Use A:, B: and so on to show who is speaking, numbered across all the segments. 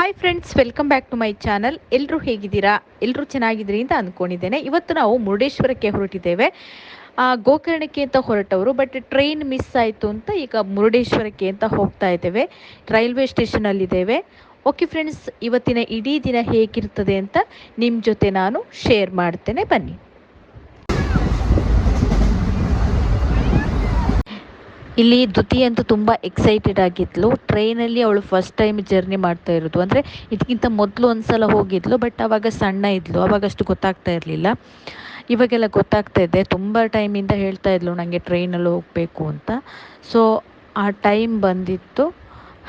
A: Hi friends, welcome back to my channel. ಎಲ್ಲರೂ ಹೇಗಿದ್ದೀರಾ? ಎಲ್ಲರೂ ಚೆನ್ನಾಗಿದ್ದೀರಿ ಅಂತ ಅಂದ್ಕೊಂಡಿದ್ದೇನೆ. ಇವತ್ತು ನಾವು ಮುರುಡೇಶ್ವರಕ್ಕೆ ಹೊರಟಿದ್ದೇವೆ. ಗೋಕರ್ಣಕ್ಕೆ ಅಂತ ಹೊರಟವರು, ಬಟ್ ಟ್ರೈನ್ ಮಿಸ್ ಆಯಿತು ಅಂತ ಈಗ ಮುರುಡೇಶ್ವರಕ್ಕೆ ಅಂತ ಹೋಗ್ತಾ ಇದ್ದೇವೆ. ರೈಲ್ವೆ ಸ್ಟೇಷನಲ್ಲಿದ್ದೇವೆ. ಓಕೆ ಫ್ರೆಂಡ್ಸ್, ಇವತ್ತಿನ ಇಡೀ ದಿನ ಹೇಗಿರ್ತದೆ ಅಂತ ನಿಮ್ಮ ಜೊತೆ ನಾನು ಶೇರ್ ಮಾಡ್ತೇನೆ, ಬನ್ನಿ. ಇಲ್ಲಿ ದ್ಯುತಿ ಅಂತೂ ತುಂಬ ಎಕ್ಸೈಟೆಡ್ ಆಗಿದ್ಲು. ಟ್ರೈನಲ್ಲಿ ಅವಳು ಫಸ್ಟ್ ಟೈಮ್ ಜರ್ನಿ ಮಾಡ್ತಾ ಇರೋದು. ಅಂದರೆ ಇದಕ್ಕಿಂತ ಮೊದಲು ಒಂದು ಸಲ ಹೋಗಿದ್ಲು, ಬಟ್ ಆವಾಗ ಸಣ್ಣ ಇದ್ಲು, ಆವಾಗ ಅಷ್ಟು ಗೊತ್ತಾಗ್ತಾ ಇರಲಿಲ್ಲ. ಇವಾಗೆಲ್ಲ ಗೊತ್ತಾಗ್ತಾ ಇದೆ. ತುಂಬ ಟೈಮಿಂದ ಹೇಳ್ತಾ ಇದ್ಲು ನನಗೆ ಟ್ರೈನಲ್ಲಿ ಹೋಗಬೇಕು ಅಂತ. ಸೊ ಆ ಟೈಮ್ ಬಂದಿತ್ತು.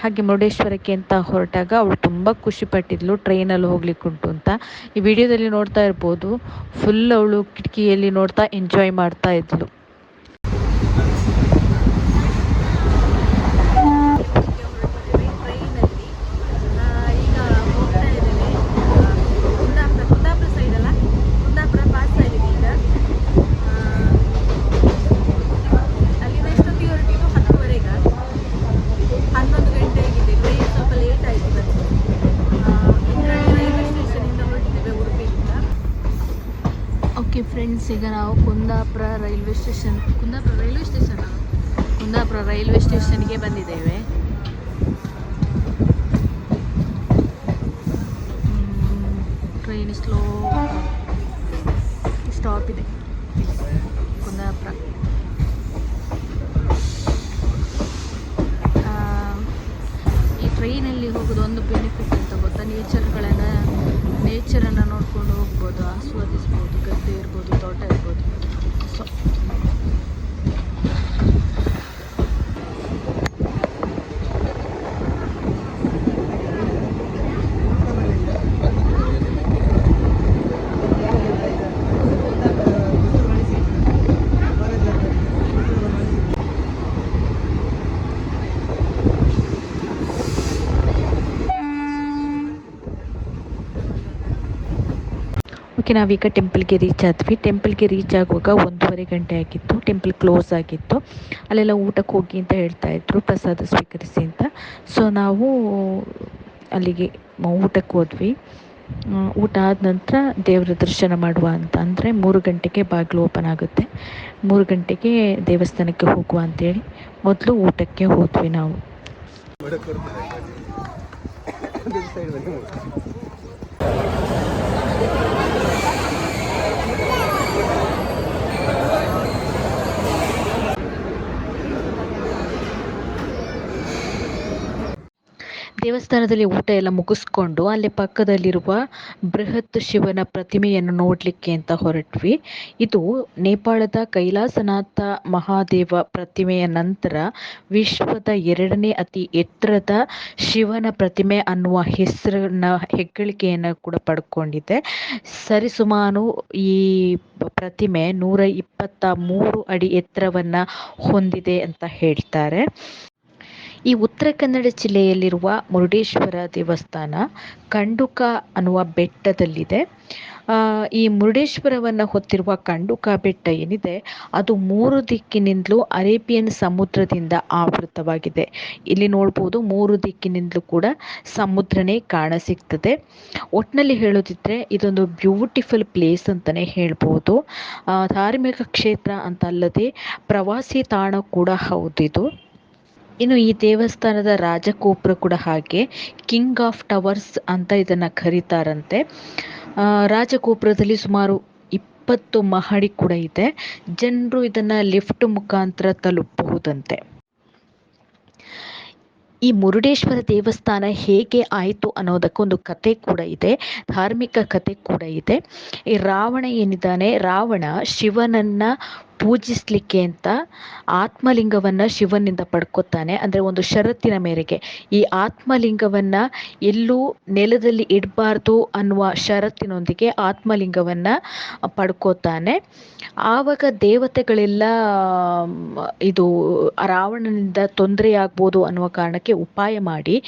A: ಹಾಗೆ ಮುರುಡೇಶ್ವರಕ್ಕೆ ಅಂತ ಹೊರಟಾಗ ಅವಳು ತುಂಬ ಖುಷಿಪಟ್ಟಿದ್ಲು, ಟ್ರೈನಲ್ಲಿ ಹೋಗ್ಲಿಕ್ಕುಂಟು ಅಂತ. ಈ ವಿಡಿಯೋದಲ್ಲಿ ನೋಡ್ತಾ ಇರ್ಬೋದು, ಫುಲ್ ಅವಳು ಕಿಟಕಿಯಲ್ಲಿ ನೋಡ್ತಾ ಎಂಜಾಯ್ ಮಾಡ್ತಾ ಇದ್ಲು. ಓಕೆ ಫ್ರೆಂಡ್ಸ್, ಈಗ ನಾವು ಕುಂದಾಪುರ ರೈಲ್ವೆ ಸ್ಟೇಷನ್ಗೆ ಬಂದಿದ್ದೇವೆ. ಟ್ರೈನ್ ಸ್ಲೋ ಸ್ಟಾಪ್ ಇದೆ ಕುಂದಾಪುರ. ಈ ಟ್ರೈನಲ್ಲಿ ಹೋಗೋದು ಒಂದು ಬೆನಿಫಿಟ್ ಅಂತ ಗೊತ್ತಾ? ನೇಚರನ್ನು ನೋಡ್ಕೊಂಡು ಹೋಗ್ಬೋದು, ಆಸ್ವಾದಿಸ್ಬೋದು. ಗದ್ದೆ ಇರ್ಬೋದು, ತೋಟ ಇರ್ಬೋದು. ಸೊ ಓಕೆ, ನಾವೀಗ ಟೆಂಪಲ್ಗೆ ರೀಚ್ ಆದ್ವಿ. ಟೆಂಪಲ್ಗೆ ರೀಚ್ ಆಗುವಾಗ 1:30 ಗಂಟೆ ಆಗಿತ್ತು. ಟೆಂಪಲ್ ಕ್ಲೋಸ್ ಆಗಿತ್ತು. ಅಲ್ಲೆಲ್ಲ ಊಟಕ್ಕೆ ಹೋಗಿ ಅಂತ ಹೇಳ್ತಾ ಇದ್ರು, ಪ್ರಸಾದ ಸ್ವೀಕರಿಸಿ ಅಂತ. ಸೊ ನಾವು ಅಲ್ಲಿಗೆ ಊಟಕ್ಕೆ ಹೋದ್ವಿ. ಊಟ ಆದ ನಂತರ ದೇವರ ದರ್ಶನ ಮಾಡುವ ಅಂತ, ಅಂದರೆ 3 ಗಂಟೆಗೆ ಬಾಗಿಲು ಓಪನ್ ಆಗುತ್ತೆ. 3 ಗಂಟೆಗೆ ದೇವಸ್ಥಾನಕ್ಕೆ ಹೋಗುವ ಅಂತೇಳಿ ಮೊದಲು ಊಟಕ್ಕೆ ಹೋದ್ವಿ ನಾವು. ದೇವಸ್ಥಾನದಲ್ಲಿ ಊಟ ಎಲ್ಲ ಮುಗಿಸ್ಕೊಂಡು ಅಲ್ಲೇ ಪಕ್ಕದಲ್ಲಿರುವ ಬೃಹತ್ ಶಿವನ ಪ್ರತಿಮೆಯನ್ನು ನೋಡಲಿಕ್ಕೆ ಅಂತ ಹೊರಟ್ವಿ. ಇದು ನೇಪಾಳದ ಕೈಲಾಸನಾಥ ಮಹಾದೇವ ಪ್ರತಿಮೆಯ ನಂತರ ವಿಶ್ವದ 2ನೇ ಅತಿ ಎತ್ತರದ ಶಿವನ ಪ್ರತಿಮೆ ಅನ್ನುವ ಹೆಗ್ಗಳಿಕೆಯನ್ನು ಕೂಡ ಪಡ್ಕೊಂಡಿದೆ. ಸರಿಸುಮಾರು ಈ ಪ್ರತಿಮೆ 123 ಅಡಿ ಎತ್ತರವನ್ನು ಹೊಂದಿದೆ ಅಂತ ಹೇಳ್ತಾರೆ. ಈ ಉತ್ತರ ಕನ್ನಡ ಜಿಲ್ಲೆಯಲ್ಲಿರುವ ಮುರುಡೇಶ್ವರ ದೇವಸ್ಥಾನ ಕಂಡುಕ ಅನ್ನುವ ಬೆಟ್ಟದಲ್ಲಿದೆ. ಈ ಮುರುಡೇಶ್ವರವನ್ನು ಹೊತ್ತಿರುವ ಕಂಡುಕ ಬೆಟ್ಟ ಏನಿದೆ, ಅದು 3 ದಿಕ್ಕಿನಿಂದಲೂ ಅರೇಬಿಯನ್ ಸಮುದ್ರದಿಂದ ಆವೃತವಾಗಿದೆ. ಇಲ್ಲಿ ನೋಡ್ಬೋದು, 3 ದಿಕ್ಕಿನಿಂದಲೂ ಕೂಡ ಸಮುದ್ರನೇ ಕಾಣಸಿಗ್ತದೆ. ಒಟ್ಟಿನಲ್ಲಿ ಹೇಳೋದಿದ್ರೆ ಇದೊಂದು ಬ್ಯೂಟಿಫುಲ್ ಪ್ಲೇಸ್ ಅಂತಲೇ ಹೇಳ್ಬೋದು. ಧಾರ್ಮಿಕ ಕ್ಷೇತ್ರ ಅಂತ ಅಲ್ಲದೆ ಪ್ರವಾಸಿ ತಾಣ ಕೂಡ ಹೌದಿದು. ಇನ್ನು ಈ ದೇವಸ್ಥಾನದ ರಾಜಗೋಪುರ ಕೂಡ ಹಾಗೆ ಕಿಂಗ್ ಆಫ್ ಟವರ್ಸ್ ಅಂತ ಇದನ್ನು ಕರೀತಾರಂತೆ. ರಾಜಗೋಪುರದಲ್ಲಿ ಸುಮಾರು 20 ಮಹಡಿ ಕೂಡ ಇದೆ. ಜನರು ಇದನ್ನು ಲಿಫ್ಟ್ ಮುಖಾಂತರ ತಲುಪಬಹುದಂತೆ. ಈ ಮುರುಡೇಶ್ವರ ದೇವಸ್ಥಾನ ಹೇಗೆ ಆಯಿತು ಅನ್ನೋದಕ್ಕೊಂದು ಕತೆ ಕೂಡ ಇದೆ, ಧಾರ್ಮಿಕ ಕತೆ ಕೂಡ ಇದೆ. ಈ ರಾವಣ ಏನಿದ್ದಾನೆ, ರಾವಣ ಶಿವನನ್ನು ಪೂಜಿಸಲಿಕ್ಕೆ ಅಂತ ಆತ್ಮಲಿಂಗವನ್ನು ಶಿವನಿಂದ ಪಡ್ಕೊತಾನೆ. ಅಂದರೆ ಒಂದು ಷರತ್ತಿನ ಮೇರೆಗೆ ಈ ಆತ್ಮಲಿಂಗವನ್ನು ಎಲ್ಲೂ ನೆಲದಲ್ಲಿ ಇಡಬಾರ್ದು ಅನ್ನುವ ಷರತ್ತಿನೊಂದಿಗೆ ಆತ್ಮಲಿಂಗವನ್ನು ಪಡ್ಕೋತಾನೆ. ಆವಾಗ ದೇವತೆಗಳೆಲ್ಲ ಇದು ರಾವಣನಿಂದ ತೊಂದರೆಯಾಗ್ಬೋದು ಅನ್ನುವ ಕಾರಣಕ್ಕೆ ಉಪಾಯ ಮಾಡಿ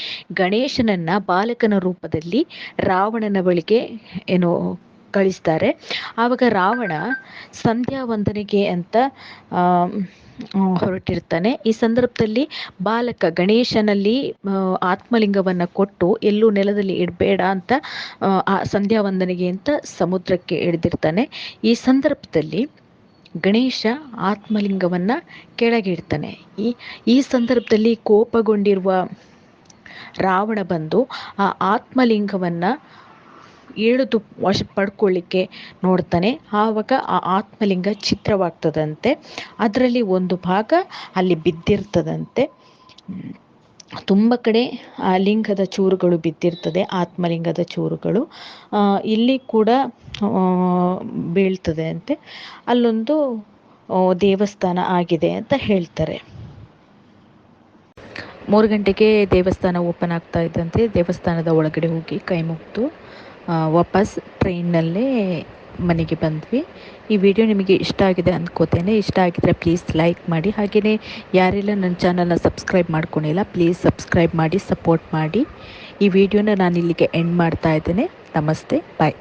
A: ಗಣೇಶನನ್ನು ಬಾಲಕನ ರೂಪದಲ್ಲಿ ರಾವಣನ ಬಳಿಗೆ ಕಳಿಸ್ತಾರೆ. ಆವಾಗ ರಾವಣ ಸಂಧ್ಯಾ ವಂದನೆಗೆ ಅಂತ ಹೊರಟಿರ್ತಾನೆ. ಈ ಸಂದರ್ಭದಲ್ಲಿ ಬಾಲಕ ಗಣೇಶನಲ್ಲಿ ಆತ್ಮಲಿಂಗವನ್ನು ಕೊಟ್ಟು ಎಲ್ಲೂ ನೆಲದಲ್ಲಿ ಇಡಬೇಡ ಅಂತ ಆ ಸಂಧ್ಯಾ ವಂದನೆಗೆ ಅಂತ ಸಮುದ್ರಕ್ಕೆ ಇಳಿದಿರ್ತಾನೆ. ಈ ಸಂದರ್ಭದಲ್ಲಿ ಗಣೇಶ ಆತ್ಮಲಿಂಗವನ್ನು ಕೆಳಗಿಡ್ತಾನೆ. ಈ ಸಂದರ್ಭದಲ್ಲಿ ಕೋಪಗೊಂಡಿರುವ ರಾವಣ ಬಂದು ಆ ಆತ್ಮಲಿಂಗವನ್ನು ಎಳೆದು ವಶ ಪಡ್ಕೊಳ್ಳಿಕ್ಕೆ ನೋಡ್ತಾನೆ. ಆವಾಗ ಆ ಆತ್ಮಲಿಂಗ ಚಿತ್ರವಾಗ್ತದಂತೆ. ಅದರಲ್ಲಿ ಒಂದು ಭಾಗ ಅಲ್ಲಿ ಬಿದ್ದಿರ್ತದಂತೆ. ತುಂಬ ಕಡೆ ಆ ಲಿಂಗದ ಚೂರುಗಳು ಬಿದ್ದಿರ್ತದೆ, ಆತ್ಮಲಿಂಗದ ಚೂರುಗಳು ಇಲ್ಲಿ ಕೂಡ ಬೀಳ್ತದೆ ಅಂತೆ. ಅಲ್ಲೊಂದು ದೇವಸ್ಥಾನ ಆಗಿದೆ ಅಂತ ಹೇಳ್ತಾರೆ. 3 ಗಂಟೆಗೆ ದೇವಸ್ಥಾನ ಓಪನ್ ಆಗ್ತಾ ಇದ್ದಂತೆ ದೇವಸ್ಥಾನದ ಒಳಗಡೆ ಹೋಗಿ ಕೈ ಮುಗಿದು ವಾಪಸ್ ಟ್ರೈನ್ನಲ್ಲೇ ಮನೆಗೆ ಬಂದ್ವಿ. ಈ ವಿಡಿಯೋ ನಿಮಗೆ ಇಷ್ಟ ಆಗಿದೆ ಅಂದ್ಕೋತೇನೆ. ಇಷ್ಟ ಆಗಿದ್ರೆ ಪ್ಲೀಸ್ ಲೈಕ್ ಮಾಡಿ. ಹಾಗೆಯೇ ಯಾರೆಲ್ಲ ನನ್ನ ಚಾನಲ್ನ ಸಬ್ಸ್ಕ್ರೈಬ್ ಮಾಡ್ಕೊಂಡಿಲ್ಲ ಪ್ಲೀಸ್ ಸಬ್ಸ್ಕ್ರೈಬ್ ಮಾಡಿ, ಸಪೋರ್ಟ್ ಮಾಡಿ. ಈ ವಿಡಿಯೋನ ನಾನು ಇಲ್ಲಿಗೆ ಎಂಡ್ ಮಾಡ್ತಾ ಇದ್ದೇನೆ. ನಮಸ್ತೆ, ಬಾಯ್.